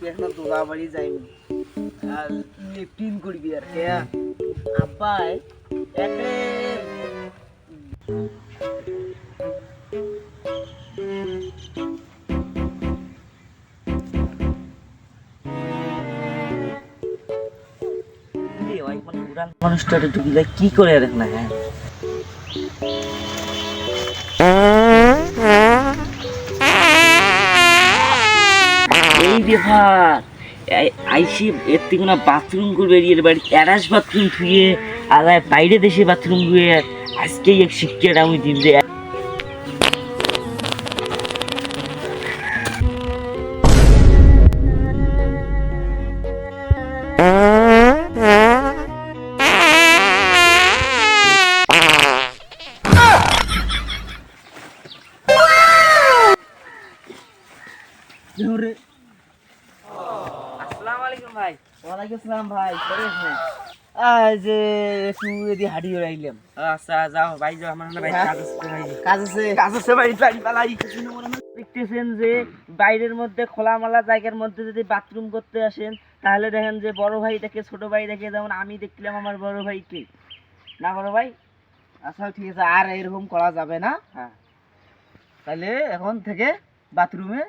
তুই এখনো দোলা বাড়ি যাইনি আর লিফটিং করবি আর কে আব্বাই একে মানুষটা ঢুকিলে কি করে দেখ না হ্যাঁ এই ব্যাপার আইসি এর থেকে না বাথরুম করবে এর বাড়ি অ্যাটাচ বাথরুম থুয়ে আলায় বাইরে দেশে বাথরুম ধুয়ে আজকেই এক শিক্ষাটা আমি দিন যে আসসালামু আলাইকুম ভাই। ওয়ালাইকুম আসসালাম ভাই। যে একটু এদি হাঁটিয়ে রাইলাম। আচ্ছা যাও ভাই যাও আমার ভাই কাজ আছে ভাই পালাই দেখতেছেন যে বাইরের মধ্যে খোলামেলা জায়গার মধ্যে যদি বাথরুম করতে আসেন তাহলে দেখেন যে বড় ভাই দেখে ছোট ভাই দেখে যেমন আমি দেখলাম আমার বড় ভাইকে না বড় ভাই। আচ্ছা ঠিক আছে আর এরকম করা যাবে না। হ্যাঁ তাহলে এখন থেকে বাথরুমে